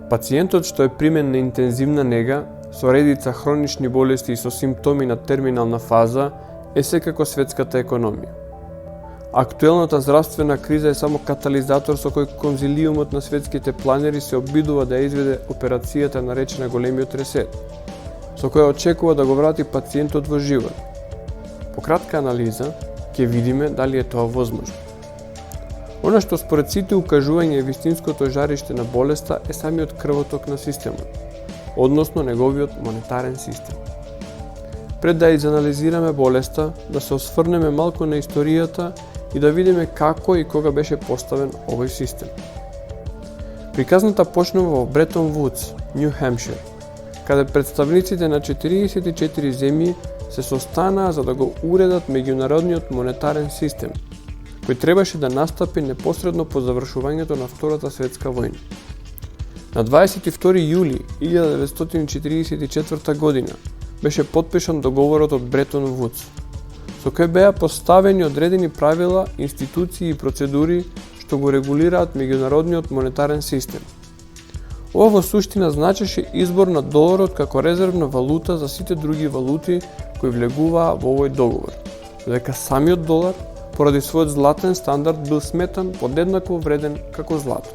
Пациентот што е примен на интензивна нега со редица хронични болести и со симптоми на терминална фаза е секако светската економија. Актуелната здравствена криза е само катализатор со кој конзилиумот на светските планери се обидува да изведе операцијата наречена големиот ресет, со која очекува да го врати пациентот во живот. По кратка анализа, ќе видиме дали е тоа возможно. Она што според сите укажувања е вистинското жариште на болеста е самиот крвоток на системот, односно неговиот монетарен систем. Пред да изанализираме болеста, да се осврнеме малку на историјата и да видиме како и кога беше поставен овој систем. Приказната почнува во Бретон Вудс, Нью Хемпшир, каде представниците на 44 земји се состанаа за да го уредат меѓународниот монетарен систем, кој требаше да настапи непосредно по завршувањето на Втората светска војна. На 22 јули 1944 година беше потпишан договорот од Бретон Вудс, со кој беа поставени одредени правила, институции и процедури што го регулираат меѓународниот монетарен систем. Ова во суштина значеше избор на доларот како резервна валута за сите други валути кои влегуваа во овој договор, додека самиот долар, поради својот златен стандард, бил сметан подеднакво вреден како злато.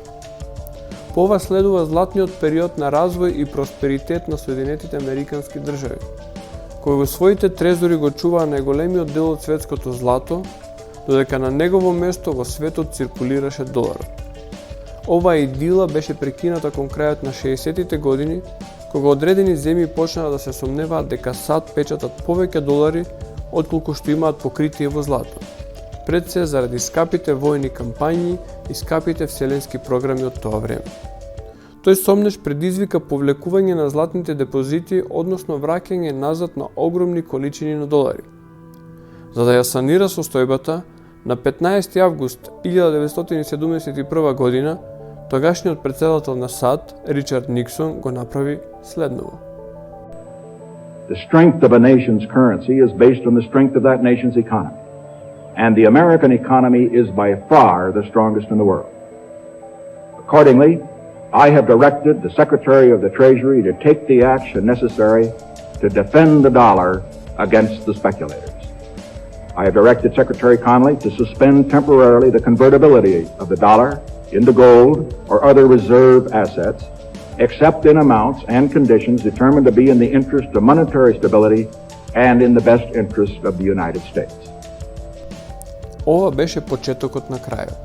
По ова следува златниот период на развој и просперитет на Соединетите Американски држави, кој во своите трезори го чуваа најголемиот дел од светското злато, додека на негово место во светот циркулираше доларот. Оваа идила беше прекината кон крајот на 60-тите години, кога одредени земји почнаа да се сомневаат дека САД печатат повеќе долари отколку што имаат покритие во злато, пред се заради скапите војни кампањи и скапите вселенски програми од тоа време. Тој сомнеш предизвика повлекување на златните депозити, односно враќање назад на огромни количини на долари. За да ја санира состојбата, на 15 август 1971 година, тогашниот претседател на САД, Ричард Никсон, го направи следново. The strength of a nation's currency is based on the strength of that nation's economy. And the American economy is by far the strongest in the world. Accordingly, I have directed the Secretary of the Treasury to take the action necessary to defend the dollar against the speculators. I have directed Secretary Connally to suspend temporarily the convertibility of the dollar into gold or other reserve assets, except in amounts and conditions determined to be in the interest of monetary stability and in the best interest of the United States. Ова беше почетокот на крајот.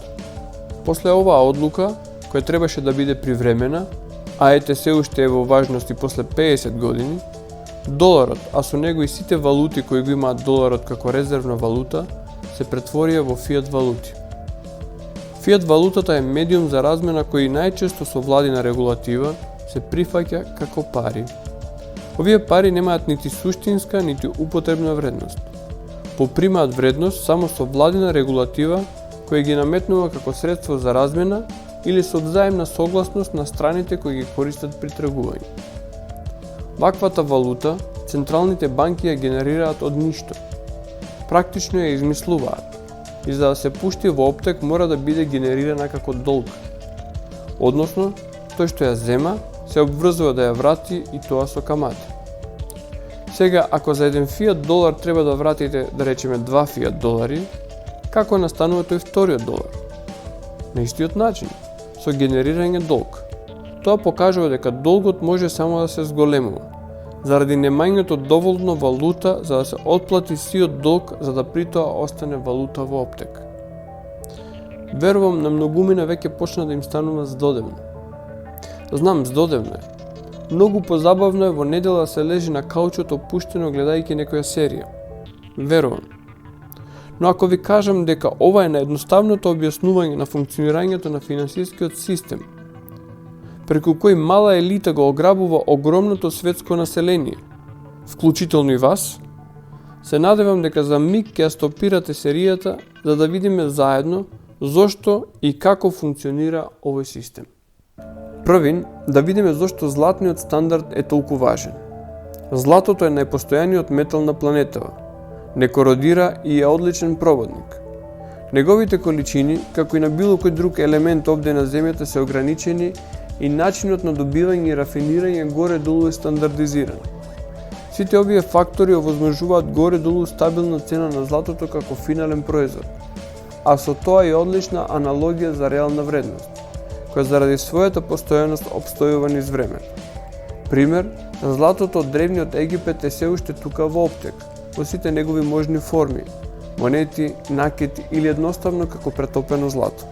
После оваа одлука, која требаше да биде привремена, а ете се уште е во важност и после 50 години, доларот, а со него и сите валути кои го имаат доларот како резервна валута, се претворија во фиат валути. Фиат валутата е медиум за размена кој најчесто со владина регулатива се прифаќа како пари. Овие пари немаат нити суштинска, нити употребна вредност. Попримаат вредност само со владина регулатива која ги наметнува како средство за размена или со взаимна согласност на страните кои ги користат при тргување. Ваквата валута централните банки ја генерираат од ништо. Практично ја измислуваат и за да се пушти во оптек мора да биде генерирана како долг. Односно, тој што ја зема се обврзува да ја врати и тоа со камати. Сега, ако за еден фиат долар треба да вратите, да речеме 2 фиат долари, како настанува тој вториот долар? На истиот начин, со генерирање долг. Тоа покажува дека долгот може само да се зголемува, заради немањето доволно валута за да се отплати сиот долг, за да при тоа остане валута во оптек. Верувам на многумина веќе почна да им станува здодевно. Знам, здодевно е. Многу позабавно е во недела се лежи на каучот опуштено гледајќи некоја серија. Верувам. Но ако ви кажам дека ова е наједноставното објаснување на функционирањето на финансискиот систем, преку кој мала елита го ограбува огромното светско население, вклучително и вас, се надевам дека за миг ќе ја стопирате серијата за да видиме заедно зошто и како функционира овој систем. Првин, да видиме зошто златниот стандард е толку важен. Златото е најпостојаниот метал на планетава, не кородира и е одличен проводник. Неговите количини, како и на било кој друг елемент овде на Земјата, се ограничени и начинот на добивање и рафинирање горе-долу е стандардизиран. Сите овие фактори овозможуваат горе-долу стабилна цена на златото како финален производ, а со тоа и одлична аналогија за реална вредност, која заради својата постојаност обстојува низ времето. Пример, златото од древниот Египет е се уште тука во оптек, во сите негови можни форми, монети, накити или едноставно како претопено злато.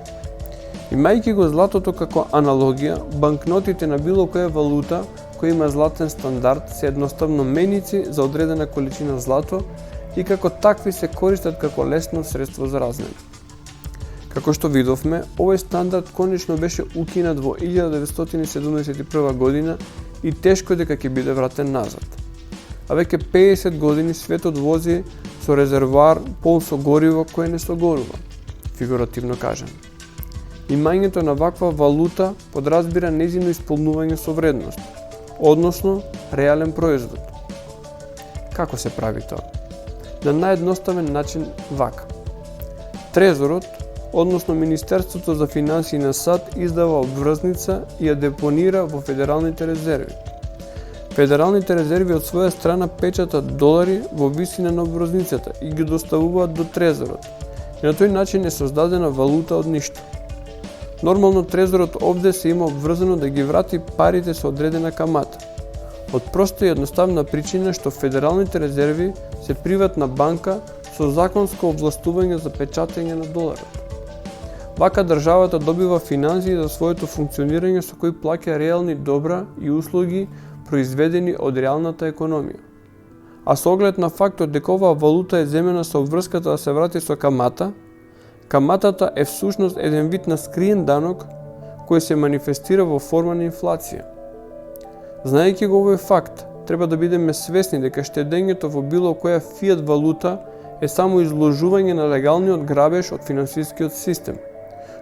Имајќи го златото како аналогија, банкнотите на било која валута која има златен стандард се едноставно меници за одредена количина злато и како такви се користат како лесно средство за размена. Како што видовме, овој стандард конечно беше укинат во 1971 година и тешко дека ќе биде вратен назад. А веќе 50 години светот вози со резервоар пол со гориво кое не согорува, фигуративно кажем. Имањето на ваква валута подразбира нејзино исполнување со вредност, односно реален производ. Како се прави тоа? На наједноставен начин вака. Трезорот, односно Министерството за финансии на САД издава обврзница и ја депонира во федералните резерви. Федералните резерви од своја страна печатат долари во висина на обврзницата и ги доставуваат до трезорот. И на тој начин е создадена валута од ништо. Нормално трезорот овде се има обврзано да ги врати парите со одредена камата. Од проста и едноставна причина што федералните резерви се приватна банка со законско овластување за печатање на доларот. Вака државата добива финансии за своето функционирање со кои плаќа реални добра и услуги произведени од реалната економија. А со оглед на фактот дека оваа валута е земена со обврската да се врати со камата, каматата е всушност еден вид на скриен данок кој се манифестира во форма на инфлација. Знаејќи го овој факт, треба да бидеме свесни дека штедењето во било која фиат валута е само изложување на легалниот грабеж од финансискиот систем,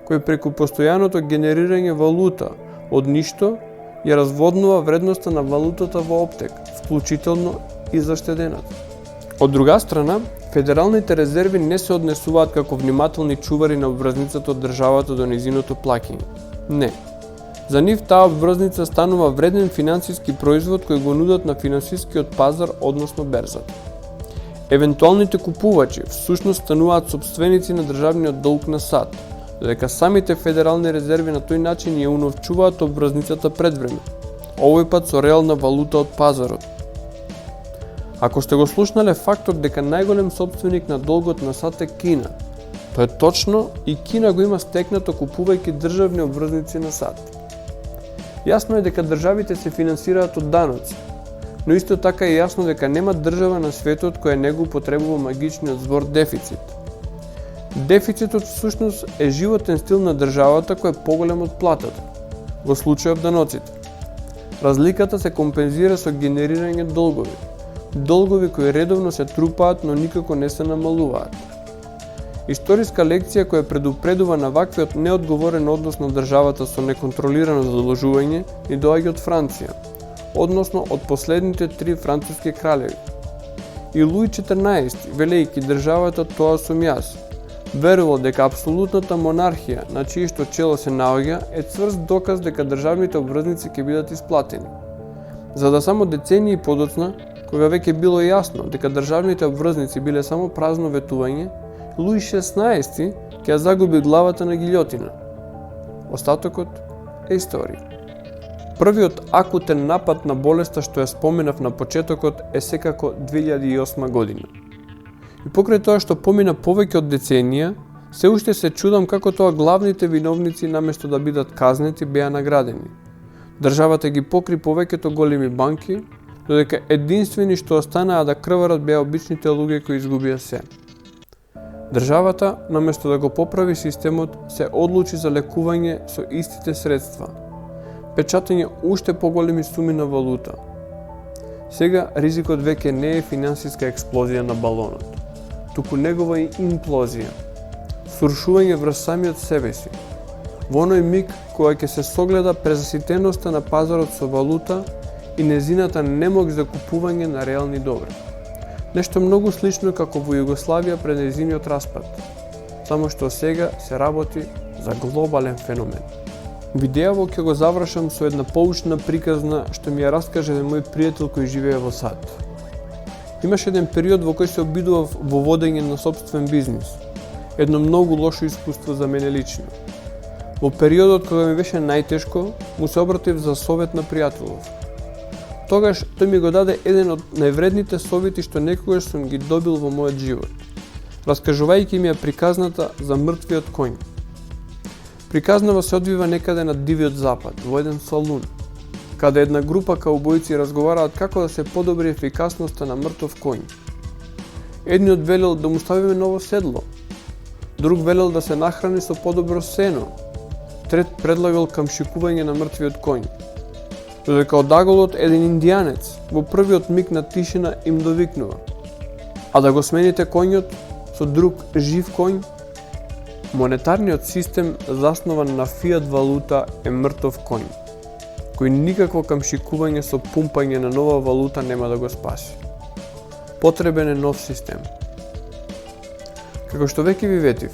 кој преку постојаното генерирање валута од ништо ја разводнува вредноста на валутата во оптек, вклучително и за штедената. Од друга страна, федералните резерви не се однесуваат како внимателни чувари на обврзницата од државата до нејзиното плаќање. Не. За нив таа обврзница станува вреден финансиски производ кој го нудат на финансискиот пазар, односно берзата. Евентуалните купувачи всушност стануваат сопственици на државниот долг на САД, додека самите федерални резерви на тој начин ја уновчуваат обврзницата пред време, овој пат со реална валута од пазарот. Ако сте го слушнале фактот дека најголем сопственик на долгот на САД е Кина, тоа е точно и Кина го има стекнато купувајќи државни обврзници на САД. Јасно е дека државите се финансираат од даноци, но исто така е јасно дека нема држава на светот која не го употребува магичниот збор дефицит. Дефицитот всушност е животен стил на државата кој е поголем од платата, во случајот даноците. Разликата се компензира со генерирање долгови кои редовно се трупаат, но никако не се намалуваат. Историска лекција која предупредува на ваквиот неодговорен однос на државата со неконтролирано задолжување ни доаѓа од Франција, односно од последните 3 француски кралеви. И Луи XIV, велејќи државата тоа сум јас, верувал дека апсолутната монархија на чието чело се наоѓа е цврст доказ дека државните обврзници ќе бидат исплатени. За да само децении подоцна, кога веќе било јасно дека државните обврзници биле само празно ветување, Луи XVI ќе ја загуби главата на гилјотина. Остатокот е историја. Првиот акутен напад на болеста што ја споменав на почетокот е секако 2008 година. И покрај тоа што помина повеќе од деценија, се уште се чудам како тоа главните виновници наместо да бидат казнети беа наградени. Државата ги покри повеќето големи банки, додека единствени што останаа да крварат беа обичните луѓе кои изгубија се. Државата, наместо да го поправи системот, се одлучи за лекување со истите средства, печатање уште поголеми суми на валута. Сега ризикот веќе не е финансиска експлозија на балонот, туку негова имплозија, срушување врз самиот себе си. Во оној миг кога ќе се согледа презаситеноста на пазарот со валута и незината немог за купување на реални добри. Нешто многу слично како во Југославија пред нејзиниот распад, само што сега се работи за глобален феномен. Видеово ќе го завршам со една поучна приказна што ми ја раскаже мој пријател кој живее во САД. Имаше еден период во кој се обидував во водење на сопствен бизнис. Едно многу лошо искуство за мене лично. Во периодот кога ми беше најтешко, му се обратив за совет на пријателов. Тогаш тој ми го даде еден од највредните совети што некогаш сум ги добил во мојот живот, раскажувајќи ми ја приказната за мртвиот коњ. Приказнава се одвива некаде на Дивиот Запад, во еден салун, каде една група каубојци разговараат како да се подобри ефикасноста на мртов коњ. Едниот велел да му ставиме ново седло, друг велел да се нахрани со подобро сено, трет предлагал камшикување на мртвиот коњ. Додека од аголот еден индијанец во првиот миг на тишина им довикнува: а да го смените коњот со друг жив коњ? Монетарниот систем заснован на фиат валута е мртов коњ, кој никакво камшикување со пумпање на нова валута нема да го спаси. Потребен е нов систем. Како што веќе ви ветив,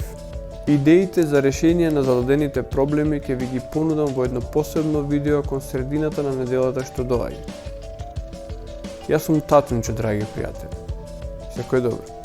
идеите за решение на зададените проблеми ќе ви ги понудам во едно посебно видео кон средината на неделата што доаѓа. Јас сум Татунче, драги пријатели. Секој добро.